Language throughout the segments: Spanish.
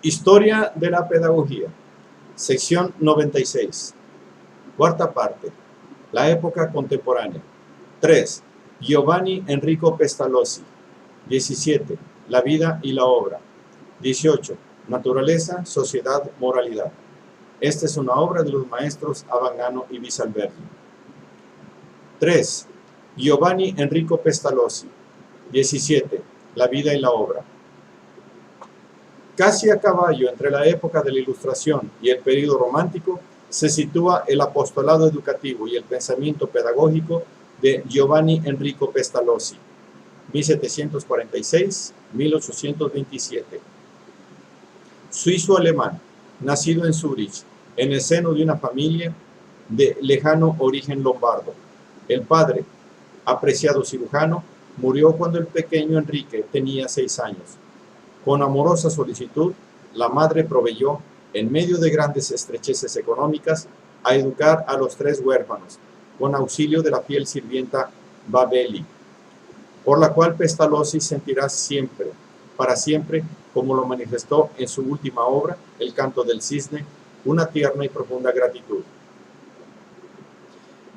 Historia de la pedagogía, sección 96, cuarta parte, la época contemporánea. 3. Giovanni Enrico Pestalozzi. 17. La vida y la obra. 18. Naturaleza, sociedad, moralidad. Esta es una obra de los maestros Abangano y Visalberti. 3. Giovanni Enrico Pestalozzi. 17. La vida y la obra. Casi a caballo entre la época de la Ilustración y el período romántico se sitúa el apostolado educativo y el pensamiento pedagógico de Giovanni Enrico Pestalozzi, 1746-1827. Suizo-alemán, nacido en Zúrich, en el seno de una familia de lejano origen lombardo. El padre, apreciado cirujano, murió cuando el pequeño Enrique tenía 6 años. Con amorosa solicitud, la madre proveyó, en medio de grandes estrecheces económicas, a educar a los 3 huérfanos, con auxilio de la fiel sirvienta Babeli, por la cual Pestalozzi sentirá siempre, para siempre, como lo manifestó en su última obra, El canto del cisne, una tierna y profunda gratitud.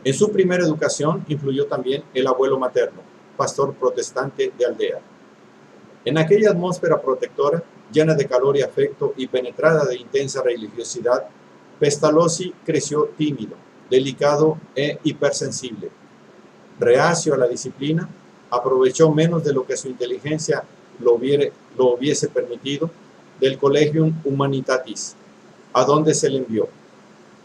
En su primera educación influyó también el abuelo materno, pastor protestante de aldea. En aquella atmósfera protectora, llena de calor y afecto y penetrada de intensa religiosidad, Pestalozzi creció tímido, delicado e hipersensible. Reacio a la disciplina, aprovechó menos de lo que su inteligencia lo hubiese permitido del Collegium Humanitatis, a donde se le envió,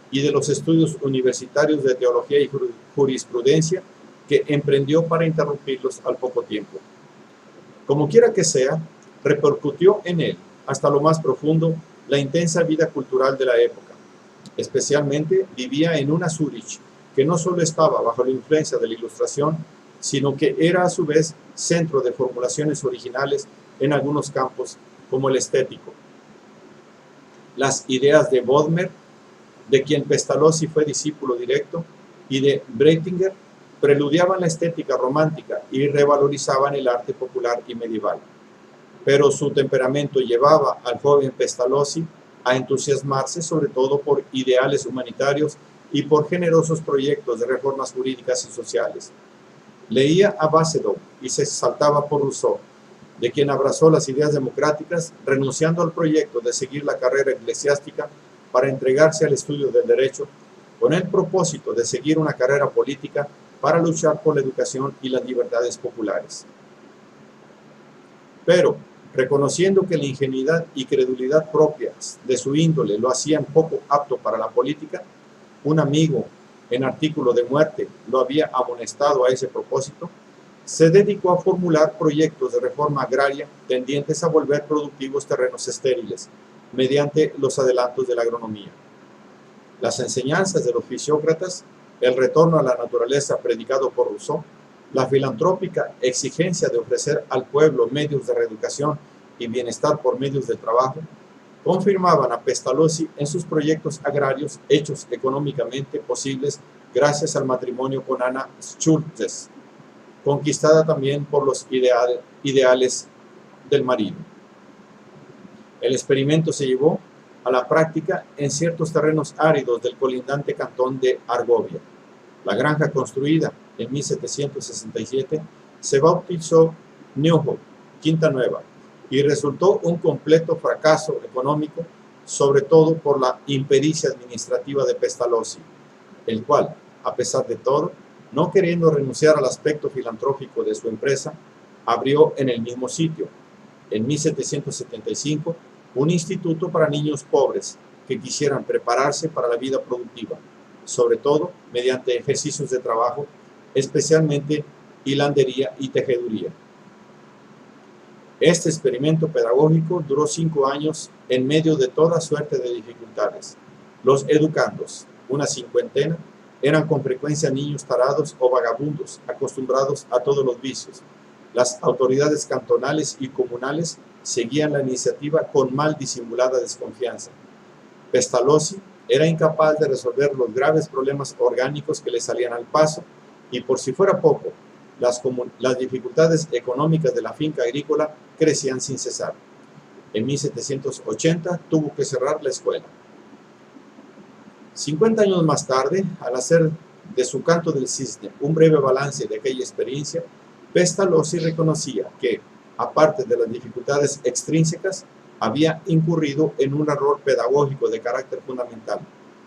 y de los estudios universitarios de teología y jurisprudencia que emprendió para interrumpirlos al poco tiempo. Como quiera que sea, repercutió en él, hasta lo más profundo, la intensa vida cultural de la época. Especialmente vivía en una Zúrich que no solo estaba bajo la influencia de la Ilustración, sino que era a su vez centro de formulaciones originales en algunos campos, como el estético. Las ideas de Bodmer, de quien Pestalozzi fue discípulo directo, y de Breitinger, preludiaban la estética romántica y revalorizaban el arte popular y medieval. Pero su temperamento llevaba al joven Pestalozzi a entusiasmarse sobre todo por ideales humanitarios y por generosos proyectos de reformas jurídicas y sociales. Leía a Basedow y se exaltaba por Rousseau, de quien abrazó las ideas democráticas, renunciando al proyecto de seguir la carrera eclesiástica para entregarse al estudio del derecho, con el propósito de seguir una carrera política para luchar por la educación y las libertades populares. Pero, reconociendo que la ingenuidad y credulidad propias de su índole lo hacían poco apto para la política, un amigo, en artículo de muerte, lo había amonestado a ese propósito, se dedicó a formular proyectos de reforma agraria tendientes a volver productivos terrenos estériles, mediante los adelantos de la agronomía. Las enseñanzas de los fisiócratas, el retorno a la naturaleza predicado por Rousseau, la filantrópica exigencia de ofrecer al pueblo medios de reeducación y bienestar por medios de trabajo, confirmaban a Pestalozzi en sus proyectos agrarios hechos económicamente posibles gracias al matrimonio con Anna Schultes, conquistada también por los ideales del marido. El experimento se llevó a la práctica en ciertos terrenos áridos del colindante cantón de Argovia. La granja construida en 1767 se bautizó Neuhof, Quinta Nueva, y resultó un completo fracaso económico, sobre todo por la impericia administrativa de Pestalozzi, el cual, a pesar de todo, no queriendo renunciar al aspecto filantrópico de su empresa, abrió en el mismo sitio, en 1775, un instituto para niños pobres que quisieran prepararse para la vida productiva, sobre todo mediante ejercicios de trabajo, especialmente hilandería y tejeduría. Este experimento pedagógico duró 5 años en medio de toda suerte de dificultades. Los educandos, una cincuentena, eran con frecuencia niños tarados o vagabundos, acostumbrados a todos los vicios. Las autoridades cantonales y comunales seguían la iniciativa con mal disimulada desconfianza. Pestalozzi era incapaz de resolver los graves problemas orgánicos que le salían al paso, y por si fuera poco, las dificultades económicas de la finca agrícola crecían sin cesar. En 1780 tuvo que cerrar la escuela. 50 años más tarde, al hacer de su Canto del Cisne un breve balance de aquella experiencia, Pestalozzi reconocía que, aparte de las dificultades extrínsecas, había incurrido en un error pedagógico de carácter fundamental,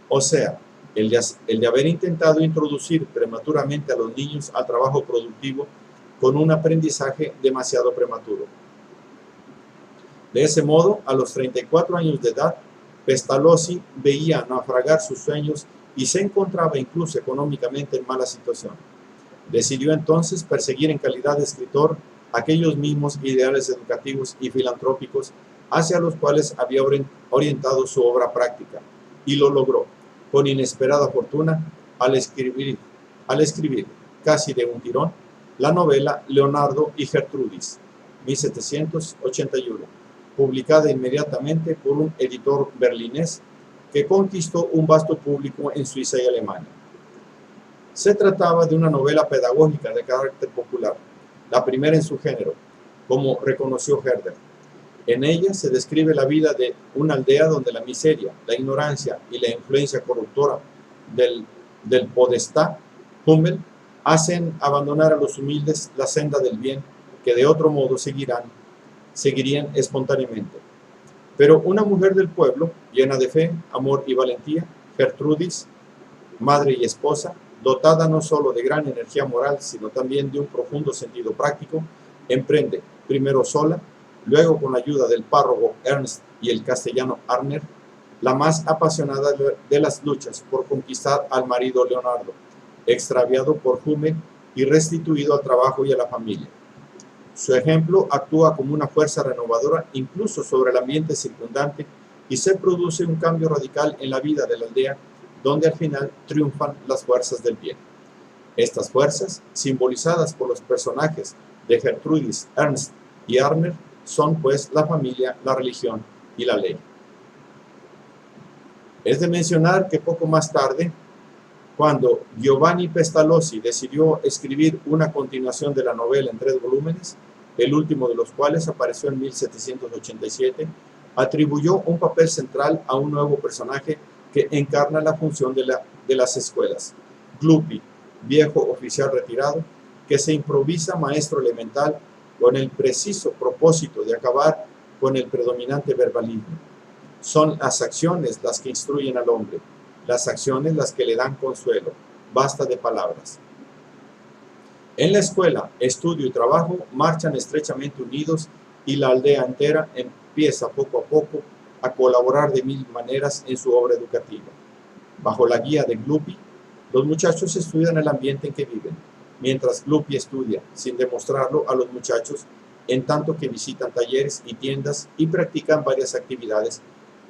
o sea, el de haber intentado introducir prematuramente a los niños al trabajo productivo con un aprendizaje demasiado prematuro. De ese modo, a los 34 años de edad, Pestalozzi veía naufragar sus sueños y se encontraba incluso económicamente en mala situación. Decidió entonces perseguir en calidad de escritor aquellos mismos ideales educativos y filantrópicos hacia los cuales había orientado su obra práctica, y lo logró, con inesperada fortuna, al escribir casi de un tirón, la novela Leonardo y Gertrudis, 1781, publicada inmediatamente por un editor berlinés que conquistó un vasto público en Suiza y Alemania. Se trataba de una novela pedagógica de carácter popular, la primera en su género, como reconoció Herder. En ella se describe la vida de una aldea donde la miseria, la ignorancia y la influencia corruptora del podestá Hummel hacen abandonar a los humildes la senda del bien que de otro modo seguirían espontáneamente. Pero una mujer del pueblo, llena de fe, amor y valentía, Gertrudis, madre y esposa, dotada no solo de gran energía moral, sino también de un profundo sentido práctico, emprende, primero sola, luego con la ayuda del párroco Ernst y el castellano Arner, la más apasionada de las luchas por conquistar al marido Leonardo, extraviado por Hummel y restituido al trabajo y a la familia. Su ejemplo actúa como una fuerza renovadora incluso sobre el ambiente circundante y se produce un cambio radical en la vida de la aldea, donde al final triunfan las fuerzas del bien. Estas fuerzas, simbolizadas por los personajes de Gertrudis, Ernst y Arner, son pues la familia, la religión y la ley. Es de mencionar que poco más tarde, cuando Giovanni Pestalozzi decidió escribir una continuación de la novela en 3 volúmenes, el último de los cuales apareció en 1787, atribuyó un papel central a un nuevo personaje que encarna la función de las escuelas, Gluppi, viejo oficial retirado, que se improvisa maestro elemental con el preciso propósito de acabar con el predominante verbalismo. Son las acciones las que instruyen al hombre, las acciones las que le dan consuelo, basta de palabras. En la escuela, estudio y trabajo marchan estrechamente unidos y la aldea entera empieza poco a poco a colaborar de mil maneras en su obra educativa. Bajo la guía de Gluppi, los muchachos estudian el ambiente en que viven, mientras Gluppi estudia, sin demostrarlo a los muchachos, en tanto que visitan talleres y tiendas y practican varias actividades,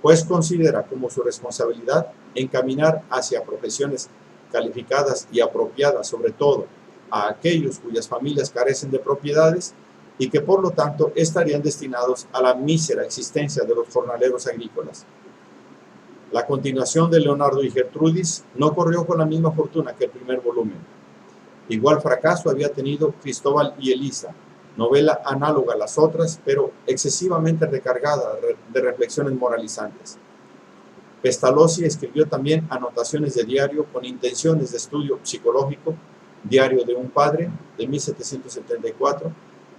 pues considera como su responsabilidad encaminar hacia profesiones calificadas y apropiadas, sobre todo a aquellos cuyas familias carecen de propiedades y que por lo tanto estarían destinados a la mísera existencia de los jornaleros agrícolas. La continuación de Leonardo y Gertrudis no corrió con la misma fortuna que el primer volumen. Igual fracaso había tenido Cristóbal y Elisa, novela análoga a las otras, pero excesivamente recargada de reflexiones moralizantes. Pestalozzi escribió también anotaciones de diario con intenciones de estudio psicológico, Diario de un padre, de 1774,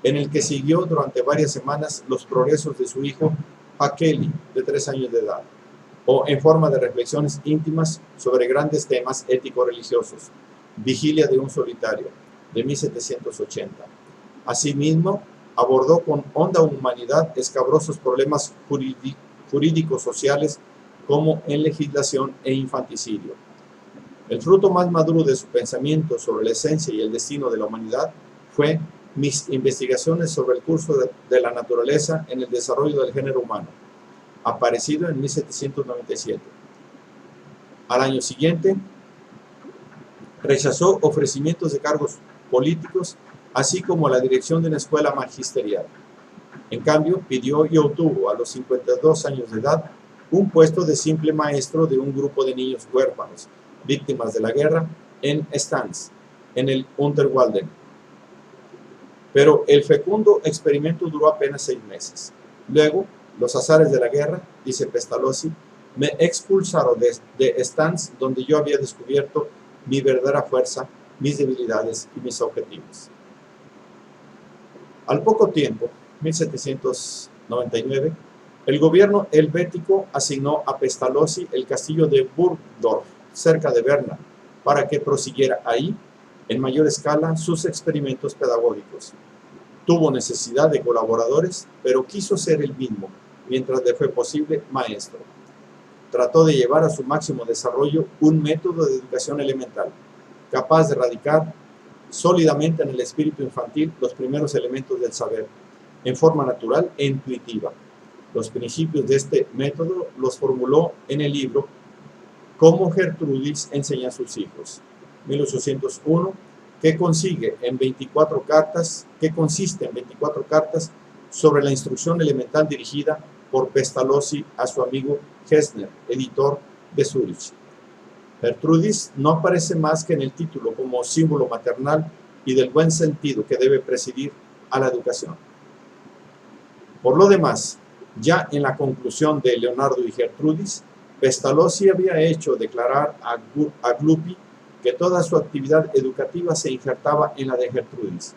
en el que siguió durante varias semanas los progresos de su hijo Hakeli, de 3 años de edad, o en forma de reflexiones íntimas sobre grandes temas ético-religiosos, Vigilia de un solitario, de 1780. Asimismo, abordó con honda humanidad escabrosos problemas jurídicos sociales como en legislación e infanticidio. El fruto más maduro de su pensamiento sobre la esencia y el destino de la humanidad fue Mis investigaciones sobre el curso de la naturaleza en el desarrollo del género humano, aparecido en 1797. Al año siguiente, rechazó ofrecimientos de cargos políticos, así como la dirección de una escuela magisterial. En cambio, pidió y obtuvo a los 52 años de edad un puesto de simple maestro de un grupo de niños huérfanos, víctimas de la guerra, en Stans, en el Unterwalden. Pero el fecundo experimento duró apenas 6 meses. Luego, Los azares de la guerra, dice Pestalozzi, me expulsaron de stands donde yo había descubierto mi verdadera fuerza, mis debilidades y mis objetivos. Al poco tiempo, 1799, el gobierno helvético asignó a Pestalozzi el castillo de Burgdorf, cerca de Berna, para que prosiguiera ahí, en mayor escala, sus experimentos pedagógicos. Tuvo necesidad de colaboradores, pero quiso ser el mismo, mientras le fue posible, maestro. Trató de llevar a su máximo desarrollo un método de educación elemental, capaz de radicar sólidamente en el espíritu infantil los primeros elementos del saber, en forma natural e intuitiva. Los principios de este método los formuló en el libro Cómo Gertrudis enseña a sus hijos, 1801, que consiste en 24 cartas sobre la instrucción elemental dirigida por Pestalozzi a su amigo Gessner, editor de Zúrich. Gertrudis no aparece más que en el título como símbolo maternal y del buen sentido que debe presidir a la educación. Por lo demás, ya en la conclusión de Leonardo y Gertrudis, Pestalozzi había hecho declarar a Gluppi que toda su actividad educativa se injertaba en la de Gertrudis.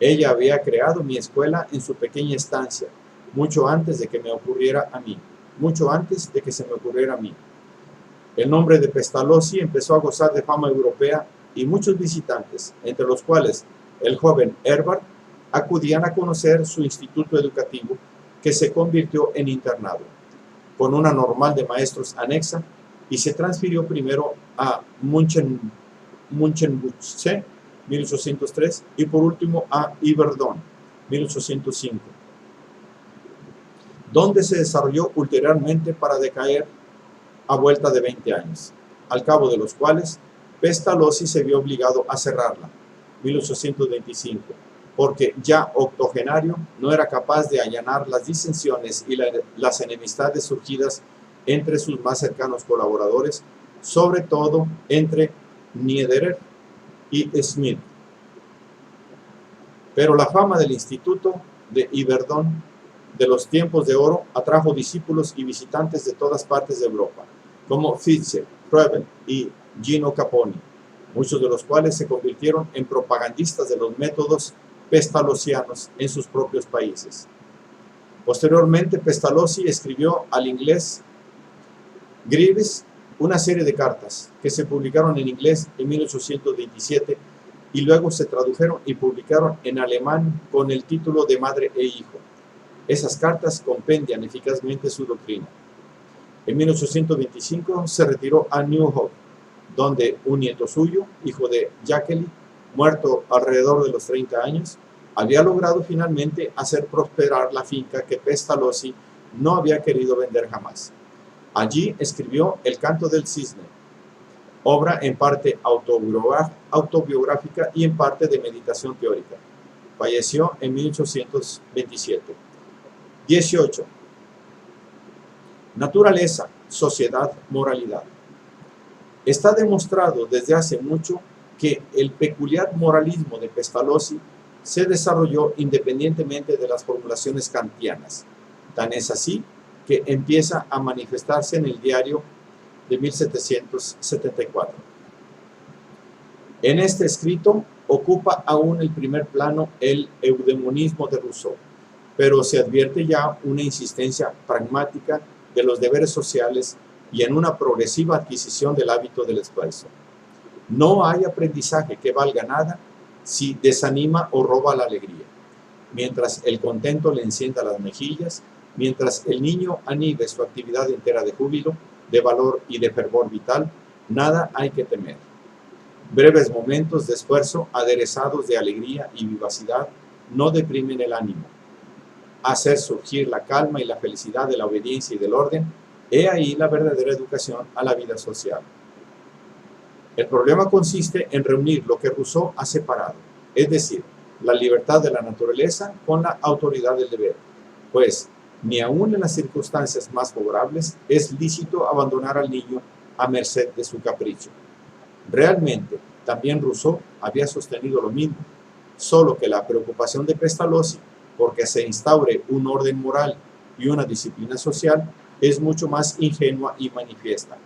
Ella había creado mi escuela en su pequeña estancia, mucho antes de que se me ocurriera a mí. El nombre de Pestalozzi empezó a gozar de fama europea y muchos visitantes, entre los cuales el joven Herbart, acudían a conocer su instituto educativo, que se convirtió en internado, con una normal de maestros anexa, y se transfirió primero a Münchenbuchsee, 1803, y por último a Yverdon, 1805, donde se desarrolló ulteriormente para decaer a vuelta de 20 años, al cabo de los cuales Pestalozzi se vio obligado a cerrarla, 1825, porque ya octogenario no era capaz de allanar las disensiones y las enemistades surgidas entre sus más cercanos colaboradores, sobre todo entre Niederer y Smith. Pero la fama del Instituto de Yverdon de los tiempos de oro atrajo discípulos y visitantes de todas partes de Europa, como Fichte, Froebel y Gino Capponi, muchos de los cuales se convirtieron en propagandistas de los métodos pestalozzianos en sus propios países. Posteriormente, Pestalozzi escribió al inglés Greaves una serie de cartas que se publicaron en inglés en 1827 y luego se tradujeron y publicaron en alemán con el título de Madre e Hijo. Esas cartas compendian eficazmente su doctrina. En 1825 se retiró a New Hope, donde un nieto suyo, hijo de Jacqueline, muerto alrededor de los 30 años, había logrado finalmente hacer prosperar la finca que Pestalozzi no había querido vender jamás. Allí escribió El Canto del Cisne, obra en parte autobiográfica y en parte de meditación teórica. Falleció en 1827. 18. Naturaleza, sociedad, moralidad. Está demostrado desde hace mucho que el peculiar moralismo de Pestalozzi se desarrolló independientemente de las formulaciones kantianas. Tan es así que empieza a manifestarse en el diario de 1774. En este escrito ocupa aún el primer plano el eudemonismo de Rousseau, pero se advierte ya una insistencia pragmática de los deberes sociales y en una progresiva adquisición del hábito del esfuerzo. No hay aprendizaje que valga nada si desanima o roba la alegría. Mientras el contento le encienda las mejillas, mientras el niño anide su actividad entera de júbilo, de valor y de fervor vital, nada hay que temer. Breves momentos de esfuerzo aderezados de alegría y vivacidad no deprimen el ánimo. Hacer surgir la calma y la felicidad de la obediencia y del orden, he ahí la verdadera educación a la vida social. El problema consiste en reunir lo que Rousseau ha separado, es decir, la libertad de la naturaleza con la autoridad del deber, pues ni aun en las circunstancias más favorables es lícito abandonar al niño a merced de su capricho. Realmente, también Rousseau había sostenido lo mismo, solo que la preocupación de Pestalozzi porque se instaure un orden moral y una disciplina social es mucho más ingenua y manifiesta.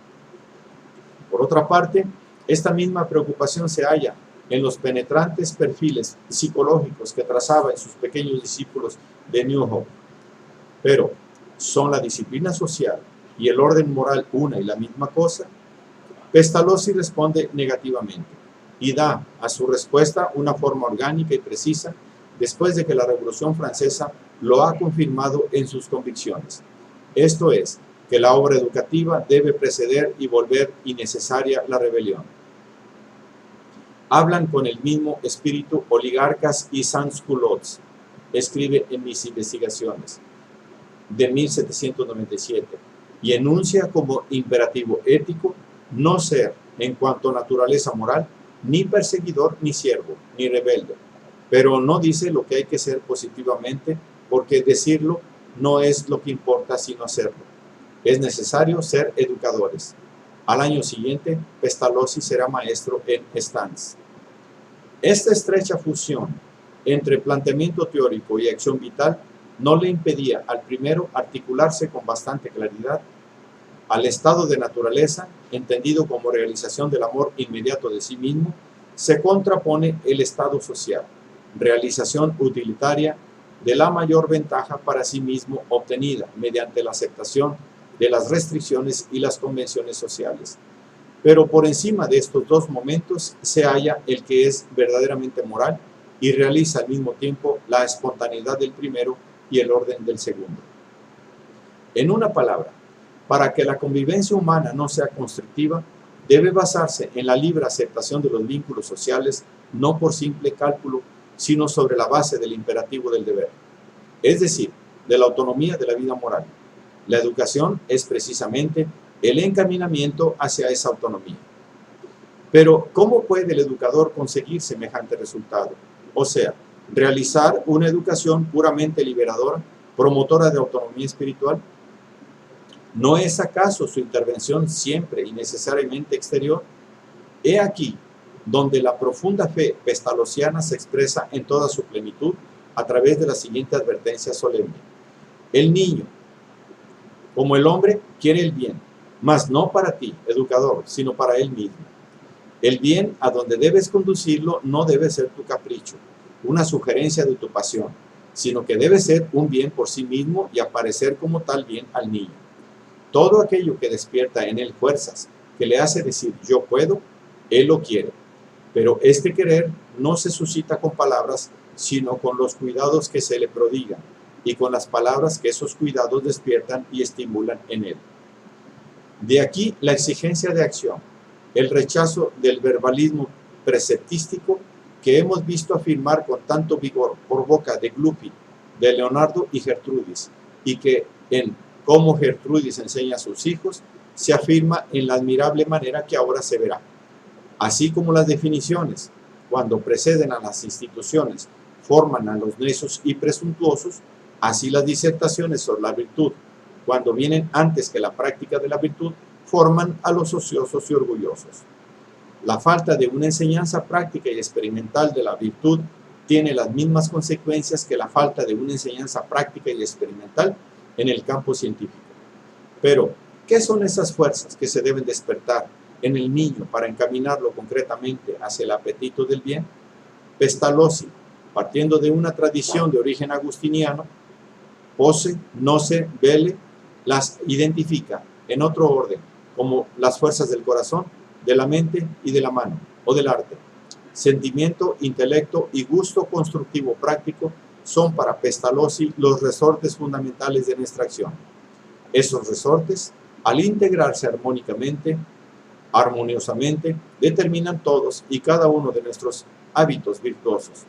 Por otra parte, esta misma preocupación se halla en los penetrantes perfiles psicológicos que trazaba en sus pequeños discípulos de New Hope. Pero, ¿son la disciplina social y el orden moral una y la misma cosa? Pestalozzi responde negativamente y da a su respuesta una forma orgánica y precisa después de que la Revolución Francesa lo ha confirmado en sus convicciones. Esto es, que la obra educativa debe preceder y volver innecesaria la rebelión. Hablan con el mismo espíritu oligarcas y sans-culottes, escribe en Mis investigaciones, de 1797, y enuncia como imperativo ético no ser, en cuanto a naturaleza moral, ni perseguidor, ni siervo, ni rebelde, pero no dice lo que hay que ser positivamente, porque decirlo no es lo que importa, sino hacerlo. Es necesario ser educadores. Al año siguiente, Pestalozzi será maestro en Stans. Esta estrecha fusión entre planteamiento teórico y acción vital no le impedía al primero articularse con bastante claridad. Al estado de naturaleza, entendido como realización del amor inmediato de sí mismo, se contrapone el estado social, realización utilitaria de la mayor ventaja para sí mismo obtenida mediante la aceptación de las restricciones y las convenciones sociales. Pero por encima de estos dos momentos se halla el que es verdaderamente moral y realiza al mismo tiempo la espontaneidad del primero y el orden del segundo. En una palabra, para que la convivencia humana no sea constructiva, debe basarse en la libre aceptación de los vínculos sociales, no por simple cálculo, sino sobre la base del imperativo del deber, es decir, de la autonomía de la vida moral. La educación es precisamente el encaminamiento hacia esa autonomía. Pero, ¿cómo puede el educador conseguir semejante resultado? O sea, realizar una educación puramente liberadora, promotora de autonomía espiritual. ¿No es acaso su intervención siempre y necesariamente exterior? He aquí donde la profunda fe pestalozziana se expresa en toda su plenitud a través de la siguiente advertencia solemne. El niño, como el hombre, quiere el bien, mas no para ti, educador, sino para él mismo. El bien a donde debes conducirlo no debe ser tu capricho, una sugerencia de tu pasión, sino que debe ser un bien por sí mismo y aparecer como tal bien al niño. Todo aquello que despierta en él fuerzas, que le hace decir yo puedo, él lo quiere. Pero este querer no se suscita con palabras, sino con los cuidados que se le prodigan y con las palabras que esos cuidados despiertan y estimulan en él. De aquí la exigencia de acción, el rechazo del verbalismo preceptístico que hemos visto afirmar con tanto vigor por boca de Gluppi, de Leonardo y Gertrudis, y que en Cómo Gertrudis enseña a sus hijos se afirma en la admirable manera que ahora se verá. Así como las definiciones, cuando preceden a las instituciones, forman a los necios y presuntuosos, así las disertaciones sobre la virtud, cuando vienen antes que la práctica de la virtud, forman a los ociosos y orgullosos. La falta de una enseñanza práctica y experimental de la virtud tiene las mismas consecuencias que la falta de una enseñanza práctica y experimental en el campo científico. Pero, ¿qué son esas fuerzas que se deben despertar en el niño para encaminarlo concretamente hacia el apetito del bien? Pestalozzi, partiendo de una tradición de origen agustiniano, Posse, Noce, Vele, las identifica en otro orden, como las fuerzas del corazón, de la mente y de la mano, o del arte. Sentimiento, intelecto y gusto constructivo práctico son para Pestalozzi los resortes fundamentales de nuestra acción. Esos resortes, al integrarse armoniosamente, determinan todos y cada uno de nuestros hábitos virtuosos.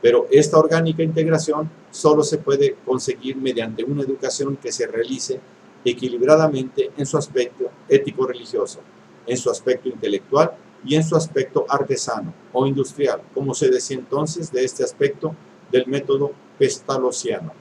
Pero esta orgánica integración solo se puede conseguir mediante una educación que se realice equilibradamente en su aspecto ético-religioso, en su aspecto intelectual y en su aspecto artesano o industrial, como se decía entonces de este aspecto del método pestalozziano.